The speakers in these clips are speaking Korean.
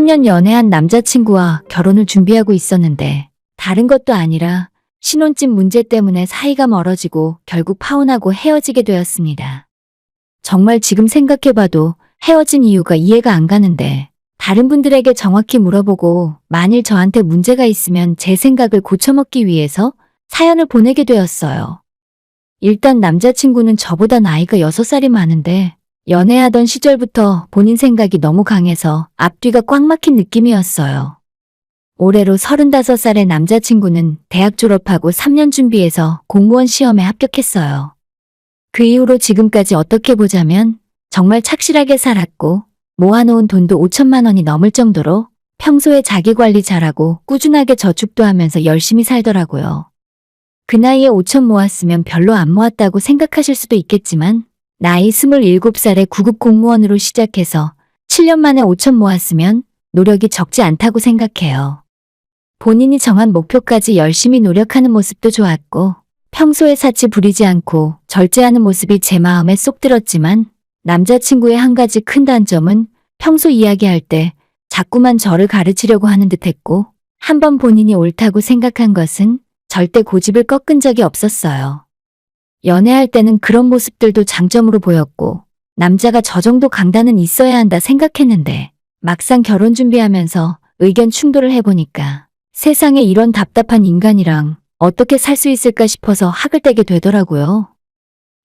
3년 연애한 남자친구와 결혼을 준비하고 있었는데 다른 것도 아니라 신혼집 문제 때문에 사이가 멀어지고 결국 파혼하고 헤어지게 되었습니다. 정말 지금 생각해봐도 헤어진 이유가 이해가 안 가는데 다른 분들에게 정확히 물어보고 만일 저한테 문제가 있으면 제 생각을 고쳐먹기 위해서 사연을 보내게 되었어요. 일단 남자친구는 저보다 나이가 6살이 많은데 연애하던 시절부터 본인 생각이 너무 강해서 앞뒤가 꽉 막힌 느낌이었어요. 올해로 35살의 남자친구는 대학 졸업하고 3년 준비해서 공무원 시험에 합격했어요. 그 이후로 지금까지 어떻게 보자면 정말 착실하게 살았고 모아놓은 돈도 5천만 원이 넘을 정도로 평소에 자기 관리 잘하고 꾸준하게 저축도 하면서 열심히 살더라고요. 그 나이에 5천 모았으면 별로 안 모았다고 생각하실 수도 있겠지만 나이 27살에 9급 공무원으로 시작해서 7년 만에 5천 모았으면 노력이 적지 않다고 생각해요. 본인이 정한 목표까지 열심히 노력하는 모습도 좋았고 평소에 사치 부리지 않고 절제하는 모습이 제 마음에 쏙 들었지만 남자친구의 한 가지 큰 단점은 평소 이야기할 때 자꾸만 저를 가르치려고 하는 듯했고 한번 본인이 옳다고 생각한 것은 절대 고집을 꺾은 적이 없었어요. 연애할 때는 그런 모습들도 장점으로 보였고 남자가 저 정도 강단은 있어야 한다 생각했는데 막상 결혼 준비하면서 의견 충돌을 해보니까 세상에 이런 답답한 인간이랑 어떻게 살 수 있을까 싶어서 학을 떼게 되더라고요.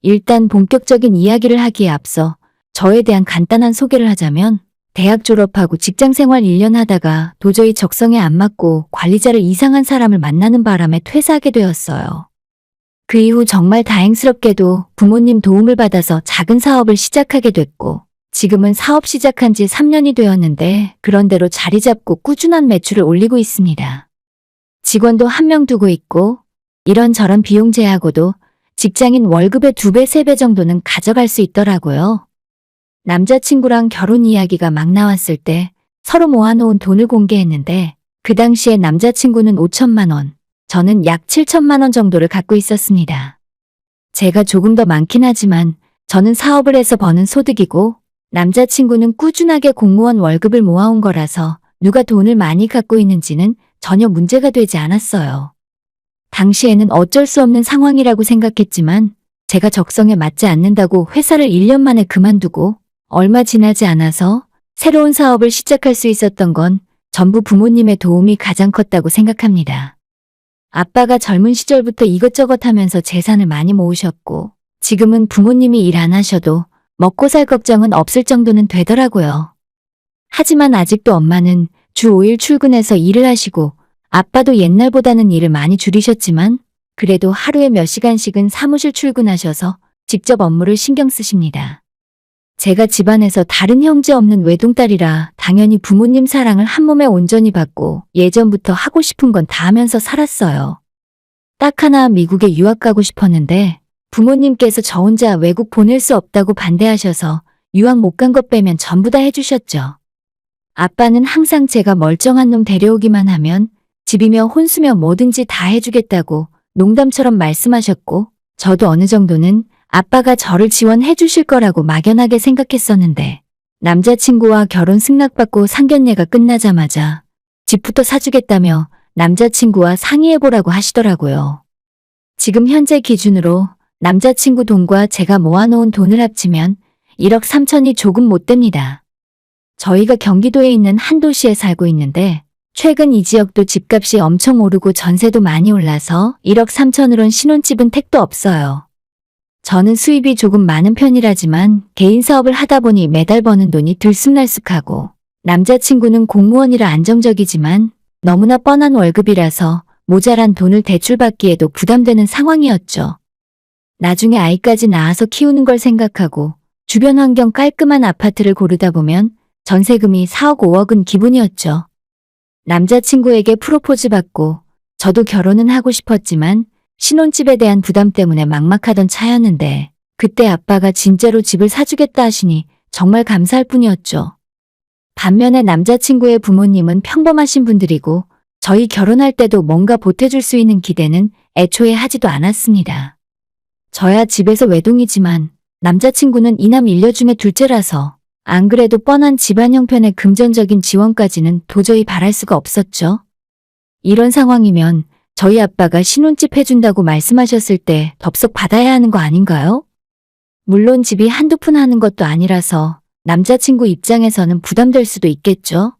일단 본격적인 이야기를 하기에 앞서 저에 대한 간단한 소개를 하자면 대학 졸업하고 직장생활 1년 하다가 도저히 적성에 안 맞고 관리자를 이상한 사람을 만나는 바람에 퇴사하게 되었어요. 그 이후 정말 다행스럽게도 부모님 도움을 받아서 작은 사업을 시작하게 됐고 지금은 사업 시작한 지 3년이 되었는데 그런대로 자리 잡고 꾸준한 매출을 올리고 있습니다. 직원도 1명 두고 있고 이런저런 비용 제하고도 직장인 월급의 2배, 3배 정도는 가져갈 수 있더라고요. 남자친구랑 결혼 이야기가 막 나왔을 때 서로 모아놓은 돈을 공개했는데 그 당시에 남자친구는 5천만 원, 저는 약 7천만 원 정도를 갖고 있었습니다. 제가 조금 더 많긴 하지만 저는 사업을 해서 버는 소득이고 남자친구는 꾸준하게 공무원 월급을 모아온 거라서 누가 돈을 많이 갖고 있는지는 전혀 문제가 되지 않았어요. 당시에는 어쩔 수 없는 상황이라고 생각했지만 제가 적성에 맞지 않는다고 회사를 1년 만에 그만두고 얼마 지나지 않아서 새로운 사업을 시작할 수 있었던 건 전부 부모님의 도움이 가장 컸다고 생각합니다. 아빠가 젊은 시절부터 이것저것 하면서 재산을 많이 모으셨고 지금은 부모님이 일 안 하셔도 먹고 살 걱정은 없을 정도는 되더라고요. 하지만 아직도 엄마는 주 5일 출근해서 일을 하시고 아빠도 옛날보다는 일을 많이 줄이셨지만 그래도 하루에 몇 시간씩은 사무실 출근하셔서 직접 업무를 신경 쓰십니다. 제가 집안에서 다른 형제 없는 외동딸이라 당연히 부모님 사랑을 한 몸에 온전히 받고 예전부터 하고 싶은 건 다 하면서 살았어요. 딱 하나 미국에 유학 가고 싶었는데 부모님께서 저 혼자 외국 보낼 수 없다고 반대하셔서 유학 못 간 것 빼면 전부 다 해주셨죠. 아빠는 항상 제가 멀쩡한 놈 데려오기만 하면 집이며 혼수며 뭐든지 다 해주겠다고 농담처럼 말씀하셨고 저도 어느 정도는 아빠가 저를 지원해 주실 거라고 막연하게 생각했었는데 남자친구와 결혼 승낙받고 상견례가 끝나자마자 집부터 사주겠다며 남자친구와 상의해보라고 하시더라고요. 지금 현재 기준으로 남자친구 돈과 제가 모아놓은 돈을 합치면 1억 3천이 조금 못 됩니다. 저희가 경기도에 있는 한 도시에 살고 있는데 최근 이 지역도 집값이 엄청 오르고 전세도 많이 올라서 1억 3천으론 신혼집은 택도 없어요. 저는 수입이 조금 많은 편이라지만 개인 사업을 하다 보니 매달 버는 돈이 들쑥날쑥하고 남자친구는 공무원이라 안정적이지만 너무나 뻔한 월급이라서 모자란 돈을 대출받기에도 부담되는 상황이었죠. 나중에 아이까지 낳아서 키우는 걸 생각하고 주변 환경 깔끔한 아파트를 고르다 보면 전세금이 4억 5억은 기본이었죠. 남자친구에게 프로포즈 받고 저도 결혼은 하고 싶었지만 신혼집에 대한 부담 때문에 막막하던 차였는데 그때 아빠가 진짜로 집을 사주겠다 하시니 정말 감사할 뿐이었죠. 반면에 남자친구의 부모님은 평범하신 분들이고 저희 결혼할 때도 뭔가 보태줄 수 있는 기대는 애초에 하지도 않았습니다. 저야 집에서 외동이지만 남자친구는 이남 일녀 중에 둘째라서 안 그래도 뻔한 집안 형편의 금전적인 지원까지는 도저히 바랄 수가 없었죠. 이런 상황이면 저희 아빠가 신혼집 해준다고 말씀하셨을 때 덥석 받아야 하는 거 아닌가요? 물론 집이 한두 푼 하는 것도 아니라서 남자친구 입장에서는 부담될 수도 있겠죠.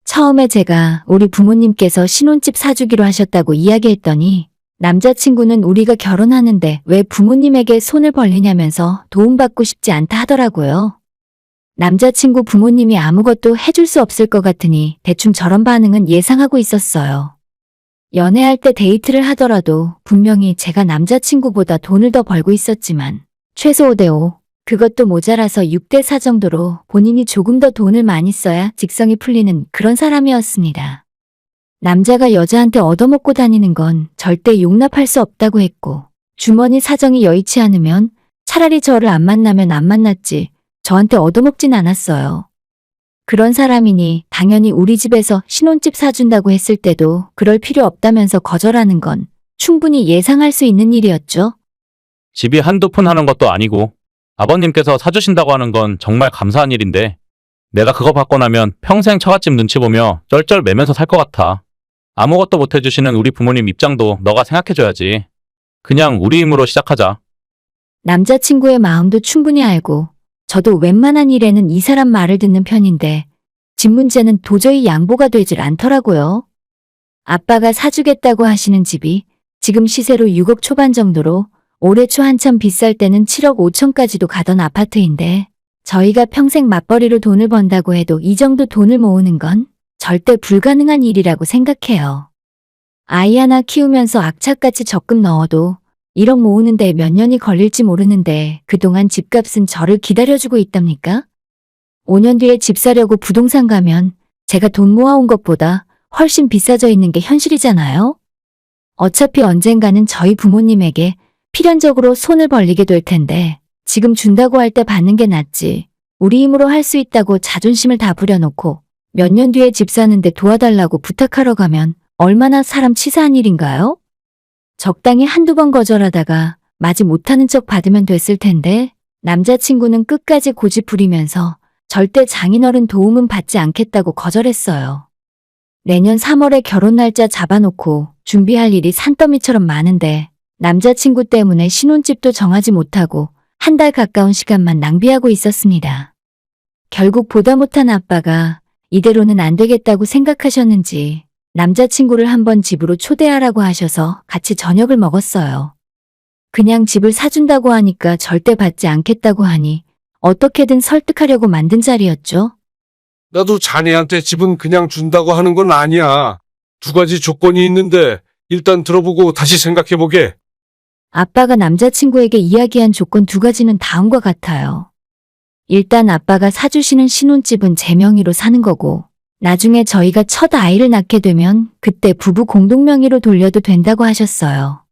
처음에 제가 우리 부모님께서 신혼집 사주기로 하셨다고 이야기했더니 남자친구는 우리가 결혼하는데 왜 부모님에게 손을 벌리냐면서 도움받고 싶지 않다 하더라고요. 남자친구 부모님이 아무것도 해줄 수 없을 것 같으니 대충 저런 반응은 예상하고 있었어요. 연애할 때 데이트를 하더라도 분명히 제가 남자친구보다 돈을 더 벌고 있었지만 최소 5대5, 그것도 모자라서 6대4 정도로 본인이 조금 더 돈을 많이 써야 직성이 풀리는 그런 사람이었습니다. 남자가 여자한테 얻어먹고 다니는 건 절대 용납할 수 없다고 했고 주머니 사정이 여의치 않으면 차라리 저를 안 만나면 안 만났지 저한테 얻어먹진 않았어요. 그런 사람이니 당연히 우리 집에서 신혼집 사준다고 했을 때도 그럴 필요 없다면서 거절하는 건 충분히 예상할 수 있는 일이었죠. 집이 한두 푼 하는 것도 아니고 아버님께서 사주신다고 하는 건 정말 감사한 일인데 내가 그거 받고 나면 평생 처갓집 눈치 보며 쩔쩔 매면서 살 것 같아. 아무것도 못 해주시는 우리 부모님 입장도 너가 생각해줘야지. 그냥 우리 힘으로 시작하자. 남자친구의 마음도 충분히 알고 저도 웬만한 일에는 이 사람 말을 듣는 편인데 집 문제는 도저히 양보가 되질 않더라고요. 아빠가 사주겠다고 하시는 집이 지금 시세로 6억 초반 정도로 올해 초 한참 비쌀 때는 7억 5천까지도 가던 아파트인데 저희가 평생 맞벌이로 돈을 번다고 해도 이 정도 돈을 모으는 건 절대 불가능한 일이라고 생각해요. 아이 하나 키우면서 악착같이 적금 넣어도 1억 모으는데 몇 년이 걸릴지 모르는데 그동안 집값은 저를 기다려주고 있답니까? 5년 뒤에 집 사려고 부동산 가면 제가 돈 모아온 것보다 훨씬 비싸져 있는 게 현실이잖아요? 어차피 언젠가는 저희 부모님에게 필연적으로 손을 벌리게 될 텐데 지금 준다고 할 때 받는 게 낫지. 우리 힘으로 할 수 있다고 자존심을 다 부려놓고 몇 년 뒤에 집 사는데 도와달라고 부탁하러 가면 얼마나 사람 치사한 일인가요? 적당히 한두 번 거절하다가 마지 못하는 척 받으면 됐을 텐데 남자친구는 끝까지 고집 부리면서 절대 장인어른 도움은 받지 않겠다고 거절했어요. 내년 3월에 결혼 날짜 잡아놓고 준비할 일이 산더미처럼 많은데 남자친구 때문에 신혼집도 정하지 못하고 한 달 가까운 시간만 낭비하고 있었습니다. 결국 보다 못한 아빠가 이대로는 안 되겠다고 생각하셨는지 남자친구를 한번 집으로 초대하라고 하셔서 같이 저녁을 먹었어요. 그냥 집을 사준다고 하니까 절대 받지 않겠다고 하니 어떻게든 설득하려고 만든 자리였죠. 나도 자네한테 집은 그냥 준다고 하는 건 아니야. 두 가지 조건이 있는데 일단 들어보고 다시 생각해보게. 아빠가 남자친구에게 이야기한 조건 두 가지는 다음과 같아요. 일단 아빠가 사주시는 신혼집은 제 명의로 사는 거고 나중에 저희가 첫 아이를 낳게 되면 그때 부부 공동 명의로 돌려도 된다고 하셨어요.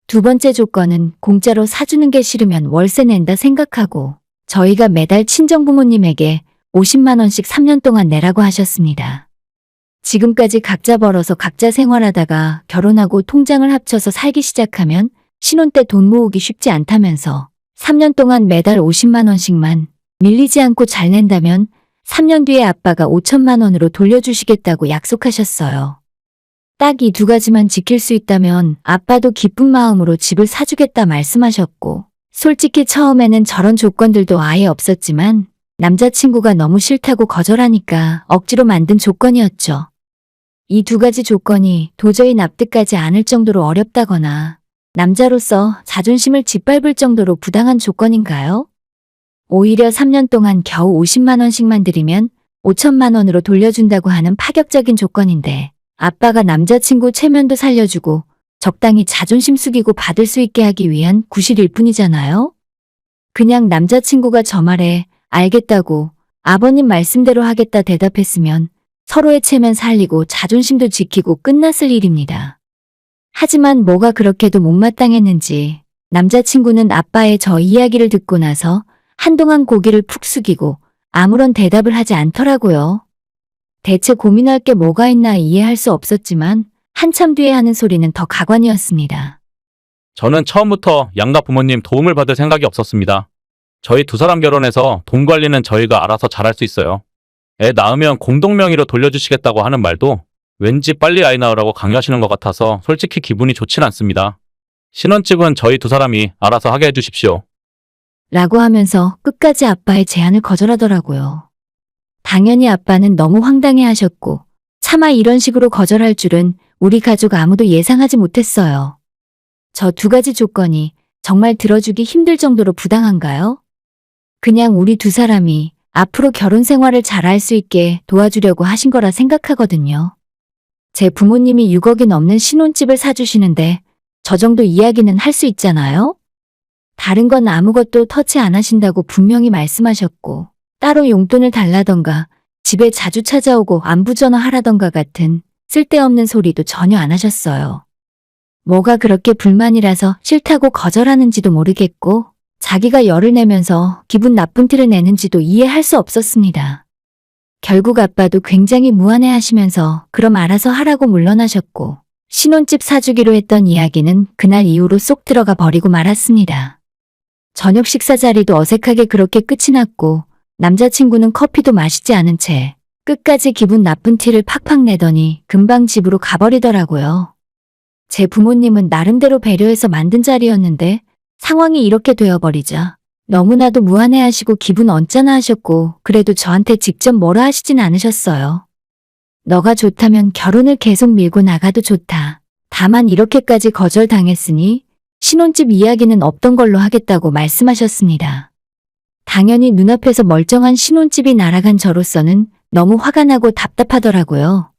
두 번째 조건은 공짜로 사주는 게 싫으면 월세 낸다 생각하고 저희가 매달 친정부모님에게 50만 원씩 3년 동안 내라고 하셨습니다. 지금까지 각자 벌어서 각자 생활하다가 결혼하고 통장을 합쳐서 살기 시작하면 신혼 때 돈 모으기 쉽지 않다면서 3년 동안 매달 50만 원씩만 밀리지 않고 잘 낸다면 3년 뒤에 아빠가 5천만 원으로 돌려주시겠다고 약속하셨어요. 딱 이 두 가지만 지킬 수 있다면 아빠도 기쁜 마음으로 집을 사주겠다 말씀하셨고 솔직히 처음에는 저런 조건들도 아예 없었지만 남자친구가 너무 싫다고 거절하니까 억지로 만든 조건이었죠. 이 두 가지 조건이 도저히 납득하지 않을 정도로 어렵다거나 남자로서 자존심을 짓밟을 정도로 부당한 조건인가요? 오히려 3년 동안 겨우 50만 원씩만 드리면 5천만 원으로 돌려준다고 하는 파격적인 조건인데 아빠가 남자친구 체면도 살려주고 적당히 자존심 숙이고 받을 수 있게 하기 위한 구실일 뿐이잖아요? 그냥 남자친구가 저 말에 알겠다고 아버님 말씀대로 하겠다 대답했으면 서로의 체면 살리고 자존심도 지키고 끝났을 일입니다. 하지만 뭐가 그렇게도 못마땅했는지 남자친구는 아빠의 저 이야기를 듣고 나서 한동안 고개를 푹 숙이고 아무런 대답을 하지 않더라고요. 대체 고민할 게 뭐가 있나 이해할 수 없었지만 한참 뒤에 하는 소리는 더 가관이었습니다. 저는 처음부터 양가 부모님 도움을 받을 생각이 없었습니다. 저희 두 사람 결혼해서 돈 관리는 저희가 알아서 잘할 수 있어요. 애 낳으면 공동명의로 돌려주시겠다고 하는 말도 왠지 빨리 아이 낳으라고 강요하시는 것 같아서 솔직히 기분이 좋진 않습니다. 신혼집은 저희 두 사람이 알아서 하게 해주십시오. 라고 하면서 끝까지 아빠의 제안을 거절하더라고요. 당연히 아빠는 너무 황당해 하셨고, 차마 이런 식으로 거절할 줄은 우리 가족 아무도 예상하지 못했어요. 저 두 가지 조건이 정말 들어주기 힘들 정도로 부당한가요? 그냥 우리 두 사람이 앞으로 결혼 생활을 잘할 수 있게 도와주려고 하신 거라 생각하거든요. 제 부모님이 6억이 넘는 신혼집을 사주시는데 저 정도 이야기는 할 수 있잖아요? 다른 건 아무것도 터치 안 하신다고 분명히 말씀하셨고, 따로 용돈을 달라던가 집에 자주 찾아오고 안부 전화하라던가 같은 쓸데없는 소리도 전혀 안 하셨어요. 뭐가 그렇게 불만이라서 싫다고 거절하는지도 모르겠고, 자기가 열을 내면서 기분 나쁜 티를 내는지도 이해할 수 없었습니다. 결국 아빠도 굉장히 무안해 하시면서 그럼 알아서 하라고 물러나셨고, 신혼집 사주기로 했던 이야기는 그날 이후로 쏙 들어가 버리고 말았습니다. 저녁 식사 자리도 어색하게 그렇게 끝이 났고, 남자친구는 커피도 마시지 않은 채 끝까지 기분 나쁜 티를 팍팍 내더니 금방 집으로 가버리더라고요. 제 부모님은 나름대로 배려해서 만든 자리였는데 상황이 이렇게 되어버리자 너무나도 무안해하시고 기분 언짢아 하셨고, 그래도 저한테 직접 뭐라 하시진 않으셨어요. 너가 좋다면 결혼을 계속 밀고 나가도 좋다. 다만 이렇게까지 거절당했으니 신혼집 이야기는 없던 걸로 하겠다고 말씀하셨습니다. 당연히 눈앞에서 멀쩡한 신혼집이 날아간 저로서는 너무 화가 나고 답답하더라고요.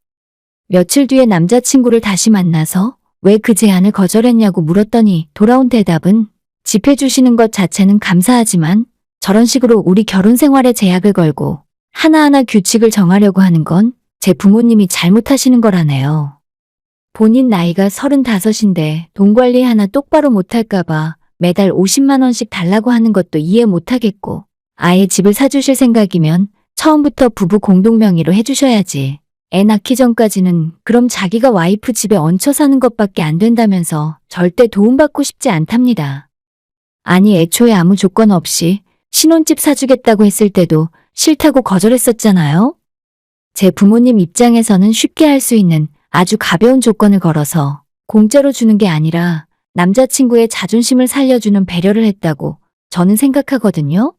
며칠 뒤에 남자친구를 다시 만나서 왜 그 제안을 거절했냐고 물었더니 돌아온 대답은 집 해주시는 것 자체는 감사하지만 저런 식으로 우리 결혼 생활에 제약을 걸고 하나하나 규칙을 정하려고 하는 건 제 부모님이 잘못하시는 거라네요. 본인 나이가 35인데 돈 관리 하나 똑바로 못할까봐 매달 50만 원씩 달라고 하는 것도 이해 못하겠고, 아예 집을 사주실 생각이면 처음부터 부부 공동명의로 해주셔야지. 애 낳기 전까지는 그럼 자기가 와이프 집에 얹혀 사는 것밖에 안 된다면서 절대 도움받고 싶지 않답니다. 아니 애초에 아무 조건 없이 신혼집 사주겠다고 했을 때도 싫다고 거절했었잖아요. 제 부모님 입장에서는 쉽게 할 수 있는 아주 가벼운 조건을 걸어서 공짜로 주는 게 아니라 남자친구의 자존심을 살려주는 배려를 했다고 저는 생각하거든요.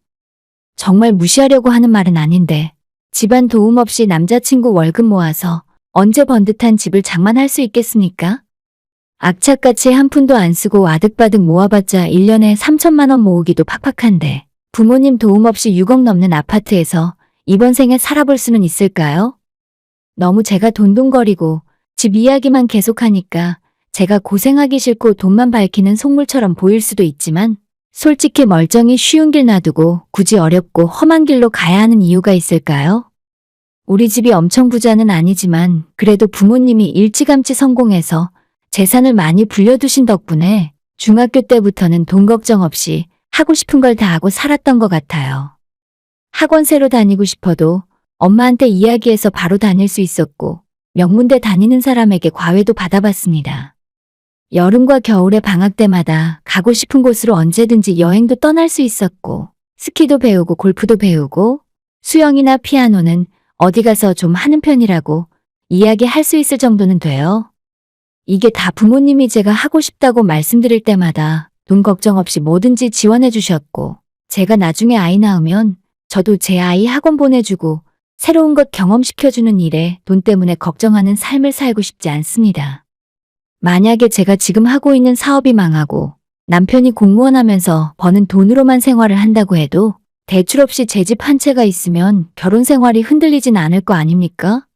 정말 무시하려고 하는 말은 아닌데 집안 도움 없이 남자친구 월급 모아서 언제 번듯한 집을 장만할 수 있겠습니까? 악착같이 한 푼도 안 쓰고 아득바득 모아봤자 1년에 3천만 원 모으기도 팍팍한데 부모님 도움 없이 6억 넘는 아파트에서 이번 생에 살아볼 수는 있을까요? 너무 제가 돈돈거리고 집 이야기만 계속하니까 제가 고생하기 싫고 돈만 밝히는 속물처럼 보일 수도 있지만 솔직히 멀쩡히 쉬운 길 놔두고 굳이 어렵고 험한 길로 가야 하는 이유가 있을까요? 우리 집이 엄청 부자는 아니지만 그래도 부모님이 일찌감치 성공해서 재산을 많이 불려두신 덕분에 중학교 때부터는 돈 걱정 없이 하고 싶은 걸 다 하고 살았던 것 같아요. 학원 새로 다니고 싶어도 엄마한테 이야기해서 바로 다닐 수 있었고, 명문대 다니는 사람에게 과외도 받아봤습니다. 여름과 겨울의 방학 때마다 가고 싶은 곳으로 언제든지 여행도 떠날 수 있었고, 스키도 배우고 골프도 배우고, 수영이나 피아노는 어디 가서 좀 하는 편이라고 이야기할 수 있을 정도는 돼요. 이게 다 부모님이 제가 하고 싶다고 말씀드릴 때마다 돈 걱정 없이 뭐든지 지원해 주셨고, 제가 나중에 아이 낳으면 저도 제 아이 학원 보내주고 새로운 것 경험시켜주는 일에 돈 때문에 걱정하는 삶을 살고 싶지 않습니다. 만약에 제가 지금 하고 있는 사업이 망하고 남편이 공무원 하면서 버는 돈으로만 생활을 한다고 해도 대출 없이 제 집 한 채가 있으면 결혼 생활이 흔들리진 않을 거 아닙니까?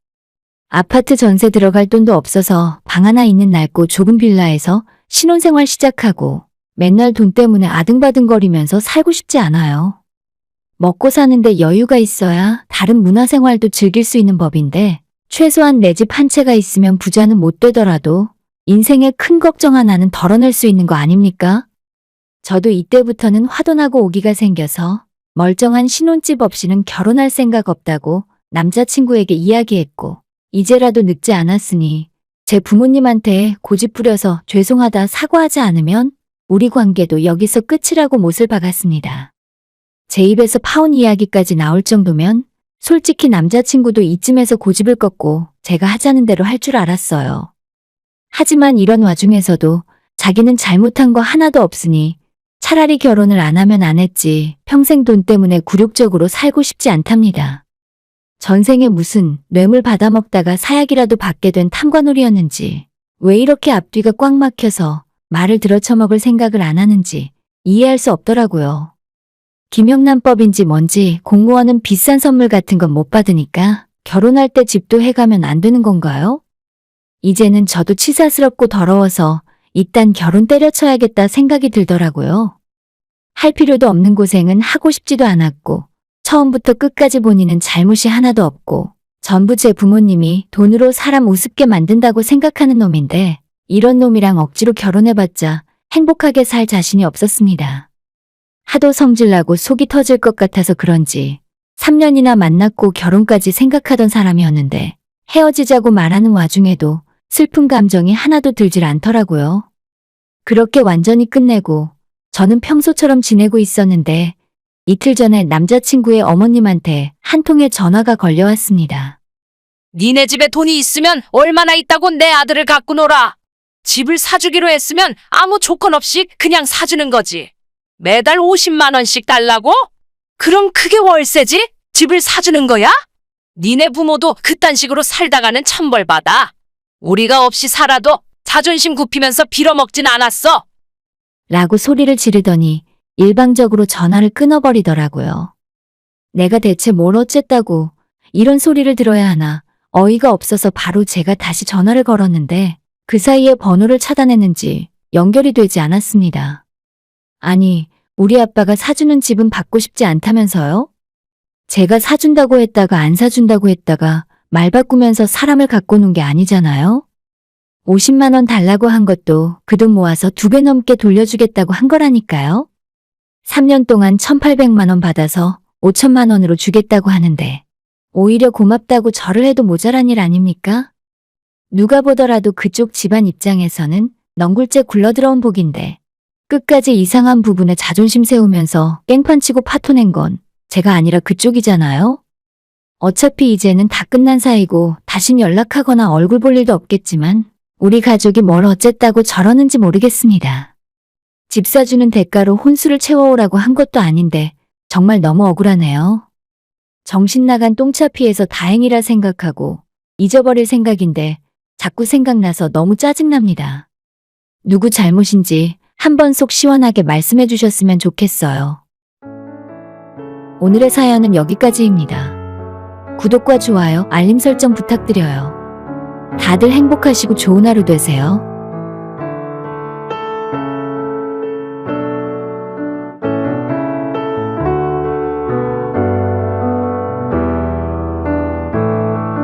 아파트 전세 들어갈 돈도 없어서 방 하나 있는 낡고 좁은 빌라에서 신혼생활 시작하고 맨날 돈 때문에 아등바등거리면서 살고 싶지 않아요. 먹고 사는데 여유가 있어야 다른 문화생활도 즐길 수 있는 법인데 최소한 내 집 한 채가 있으면 부자는 못 되더라도 인생에 큰 걱정 하나는 덜어낼 수 있는 거 아닙니까? 저도 이때부터는 화도 나고 오기가 생겨서 멀쩡한 신혼집 없이는 결혼할 생각 없다고 남자친구에게 이야기했고, 이제라도 늙지 않았으니 제 부모님한테 고집 부려서 죄송하다 사과하지 않으면 우리 관계도 여기서 끝이라고 못을 박았습니다. 제 입에서 파혼 이야기까지 나올 정도면 솔직히 남자친구도 이쯤에서 고집을 꺾고 제가 하자는 대로 할 줄 알았어요. 하지만 이런 와중에서도 자기는 잘못한 거 하나도 없으니 차라리 결혼을 안 하면 안 했지 평생 돈 때문에 굴욕적으로 살고 싶지 않답니다. 전생에 무슨 뇌물 받아먹다가 사약이라도 받게 된 탐관오리였는지 왜 이렇게 앞뒤가 꽉 막혀서 말을 들어쳐먹을 생각을 안 하는지 이해할 수 없더라고요. 김영란법인지 뭔지 공무원은 비싼 선물 같은 건 못 받으니까 결혼할 때 집도 해가면 안 되는 건가요? 이제는 저도 치사스럽고 더러워서 일단 결혼 때려쳐야겠다 생각이 들더라고요. 할 필요도 없는 고생은 하고 싶지도 않았고 처음부터 끝까지 본인은 잘못이 하나도 없고 전부 제 부모님이 돈으로 사람 우습게 만든다고 생각하는 놈인데 이런 놈이랑 억지로 결혼해봤자 행복하게 살 자신이 없었습니다. 하도 성질나고 속이 터질 것 같아서 그런지 3년이나 만났고 결혼까지 생각하던 사람이었는데 헤어지자고 말하는 와중에도 슬픈 감정이 하나도 들질 않더라고요. 그렇게 완전히 끝내고 저는 평소처럼 지내고 있었는데 이틀 전에 남자친구의 어머님한테 한 통의 전화가 걸려왔습니다. 니네 집에 돈이 있으면 얼마나 있다고 내 아들을 갖고 놀아. 집을 사주기로 했으면 아무 조건 없이 그냥 사주는 거지. 매달 50만 원씩 달라고? 그럼 그게 월세지? 집을 사주는 거야? 니네 부모도 그딴 식으로 살다가는 천벌 받아. 우리가 없이 살아도 자존심 굽히면서 빌어먹진 않았어. 라고 소리를 지르더니 일방적으로 전화를 끊어버리더라고요. 내가 대체 뭘 어쨌다고 이런 소리를 들어야 하나 어이가 없어서 바로 제가 다시 전화를 걸었는데 그 사이에 번호를 차단했는지 연결이 되지 않았습니다. 아니, 우리 아빠가 사주는 집은 받고 싶지 않다면서요? 제가 사준다고 했다가 안 사준다고 했다가 말 바꾸면서 사람을 갖고 논 게 아니잖아요? 50만 원 달라고 한 것도 그 돈 모아서 2배 넘게 돌려주겠다고 한 거라니까요? 3년 동안 1,800만 원 받아서 5천만 원으로 주겠다고 하는데 오히려 고맙다고 절을 해도 모자란 일 아닙니까? 누가 보더라도 그쪽 집안 입장에서는 넝굴째 굴러들어온 복인데 끝까지 이상한 부분에 자존심 세우면서 깽판치고 파토낸 건 제가 아니라 그쪽이잖아요? 어차피 이제는 다 끝난 사이고 다신 연락하거나 얼굴 볼 일도 없겠지만 우리 가족이 뭘 어쨌다고 저러는지 모르겠습니다. 집 사주는 대가로 혼수를 채워오라고 한 것도 아닌데 정말 너무 억울하네요. 정신 나간 똥차 피해서 다행이라 생각하고 잊어버릴 생각인데 자꾸 생각나서 너무 짜증납니다. 누구 잘못인지 한번 속 시원하게 말씀해 주셨으면 좋겠어요. 오늘의 사연은 여기까지입니다. 구독과 좋아요, 알림 설정 부탁드려요. 다들 행복하시고 좋은 하루 되세요.